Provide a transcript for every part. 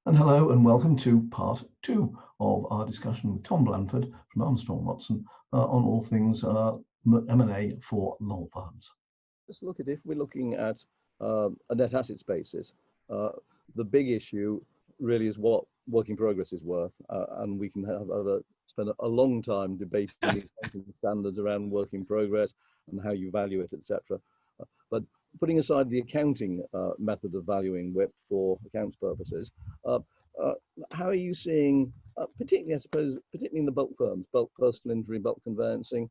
And hello and welcome to part 2 of our discussion with Tom Blandford from Armstrong Watson on all things M&A for law firms. Let's look at, if we're looking at a net assets basis, the big issue really is what work in progress is worth, and we can spend a long time debating the standards around work in progress and how you value it, etc. But putting aside the accounting method of valuing WIP for accounts purposes, how are you seeing, particularly in the bulk firms, bulk personal injury, bulk conveyancing,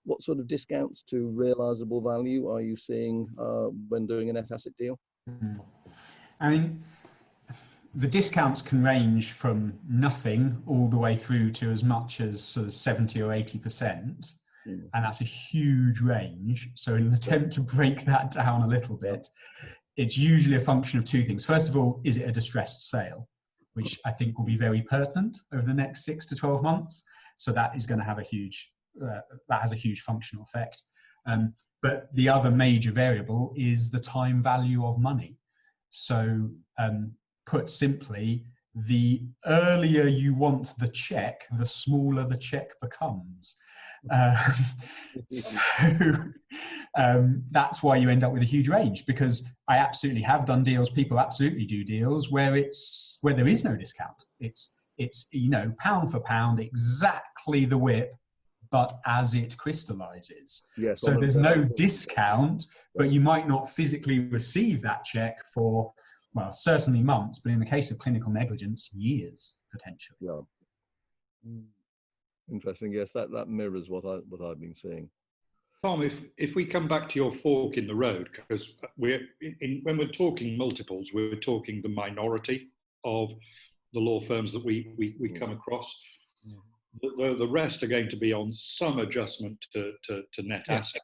what sort of discounts to realisable value are you seeing when doing a net asset deal? I mean, the discounts can range from nothing all the way through to as much as sort of 70 or 80%. And that's a huge range. So in an attempt to break that down a little bit, it's usually a function of two things. First of all, is it a distressed sale, which I think will be very pertinent over the next 6 to 12 months. So that is going to have a huge, that has a huge functional effect. But the other major variable is the time value of money. So put simply, the earlier you want the check, the smaller the check becomes. So that's why you end up with a huge range, because I absolutely have done deals, people absolutely do deals where there is no discount. It's pound for pound, exactly the WIP, but as it crystallizes. Yes, so there's no discount, but you might not physically receive that check for, well, certainly months, but in the case of clinical negligence, years potentially. Yeah. Interesting. Yes, that mirrors what I've been seeing. Tom, if we come back to your fork in the road, because when we're talking multiples, we're talking the minority of the law firms that we come across. The rest are going to be on some adjustment to net asset.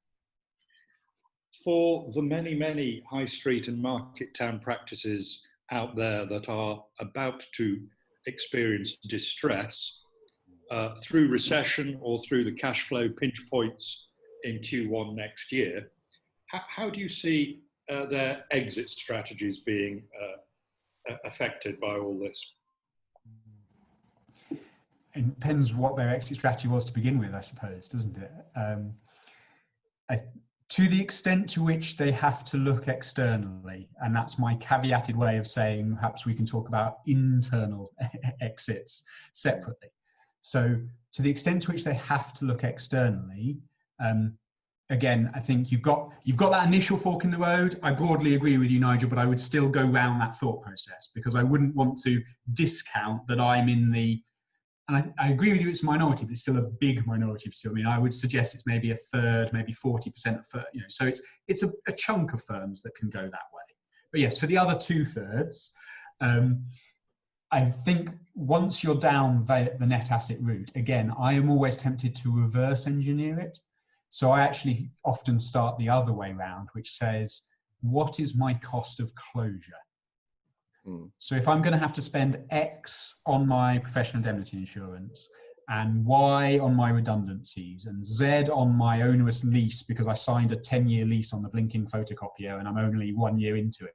For the many high street and market town practices out there that are about to experience distress through recession or through the cash flow pinch points in Q1 next year, how do you see their exit strategies being affected by all this? It depends what their exit strategy was to begin with, I suppose, doesn't it? To the extent to which they have to look externally, and that's my caveated way of saying perhaps we can talk about internal exits separately. So to the extent to which they have to look externally, again, I think you've got that initial fork in the road. I broadly agree with you, Nigel, but I would still go round that thought process, because I wouldn't want to discount that I'm in the, and I agree with you, it's a minority, but it's still a big minority. I mean, I would suggest it's maybe a third, maybe 40% of, so it's a chunk of firms that can go that way. But yes, for the other 2/3, I think once you're down the net asset route, again, I am always tempted to reverse engineer it. So I actually often start the other way round, which says, what is my cost of closure? So if I'm going to have to spend X on my professional indemnity insurance and Y on my redundancies and Z on my onerous lease because I signed a 10-year lease on the blinking photocopier and I'm only 1 year into it,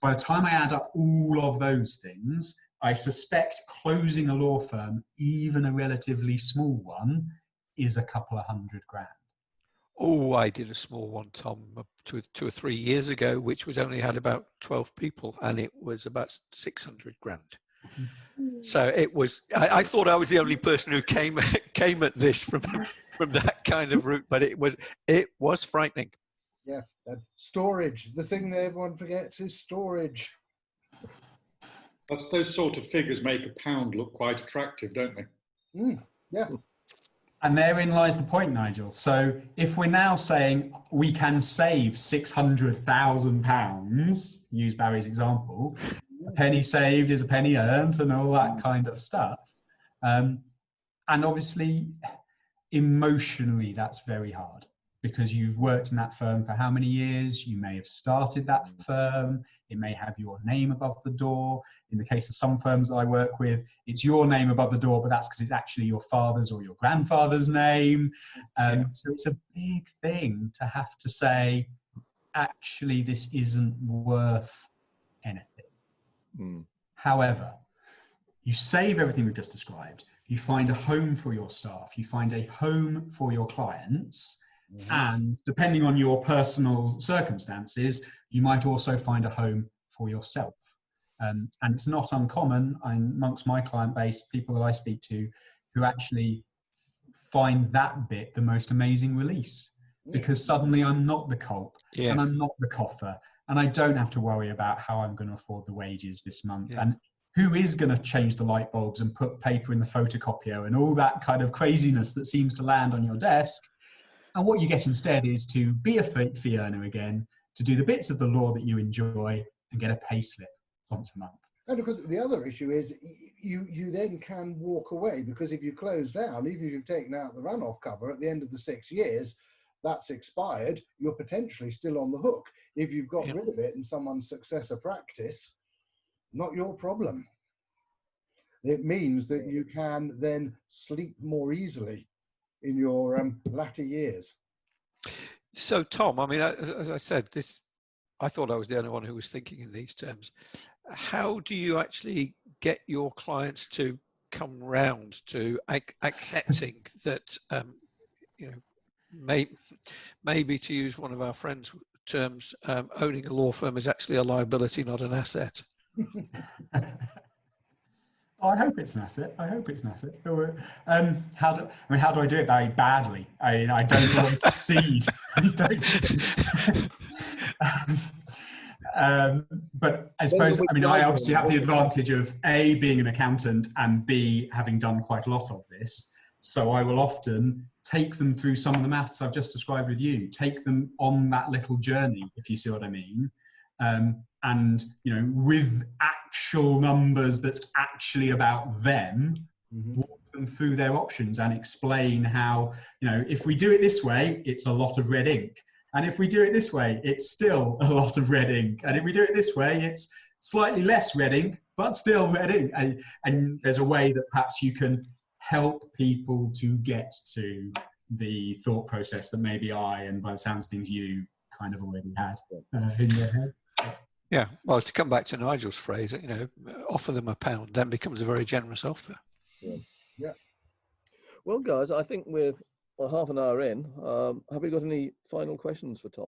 by the time I add up all of those things, I suspect closing a law firm, even a relatively small one, is a couple of $100 grand. Oh, I did a small one, Tom, 2 or 3 years ago, which had about 12 people, and it was about 600 grand. So it was. I thought I was the only person who came at this from that kind of route, but it was frightening. Yeah, storage. The thing that everyone forgets is storage. Those sort of figures make a pound look quite attractive, don't they? Yeah. And therein lies the point, Nigel. So if we're now saying we can save £600,000, use Barry's example, a penny saved is a penny earned and all that kind of stuff. And obviously, emotionally, that's very hard, because you've worked in that firm for how many years? You may have started that firm. It may have your name above the door. In the case of some firms that I work with, it's your name above the door, but that's because it's actually your father's or your grandfather's name. So it's a big thing to have to say, actually, this isn't worth anything. However, you save everything we've just described, you find a home for your staff, you find a home for your clients, and depending on your personal circumstances, you might also find a home for yourself. And it's not uncommon amongst my client base, people that I speak to, who actually find that bit the most amazing release, because suddenly I'm not the culp and I'm not the coffer, and I don't have to worry about how I'm going to afford the wages this month, and who is going to change the light bulbs and put paper in the photocopier and all that kind of craziness that seems to land on your desk. And what you get instead is to be a fee earner again, to do the bits of the law that you enjoy and get a pay slip once a month. And because the other issue is you then can walk away, because if you close down, even if you've taken out the runoff cover at the end of the 6 years, that's expired, you're potentially still on the hook. If you've got rid of it in someone's successor practice, not your problem. It means that you can then sleep more easily in your latter years. So, Tom, I mean, as I said, I thought I was the only one who was thinking in these terms. How do you actually get your clients to come round to accepting that, maybe to use one of our friends' terms, owning a law firm is actually a liability, not an asset? I hope it's an asset. I hope it's an asset. How do I do it? Very badly. I don't always succeed. But I suppose, I obviously have the advantage of A, being an accountant, and B, having done quite a lot of this. So I will often take them through some of the maths I've just described with you, take them on that little journey, if you see what I mean. And, with actual numbers that's actually about them, walk them through their options and explain how, if we do it this way, it's a lot of red ink. And if we do it this way, it's still a lot of red ink. And if we do it this way, it's slightly less red ink, but still red ink. And there's a way that perhaps you can help people to get to the thought process that maybe I, and by the sounds of things, you kind of already had in your head. Yeah, well, to come back to Nigel's phrase, offer them £1, then becomes a very generous offer. Yeah. Well, guys, I think we're half an hour in. Have we got any final questions for Tom?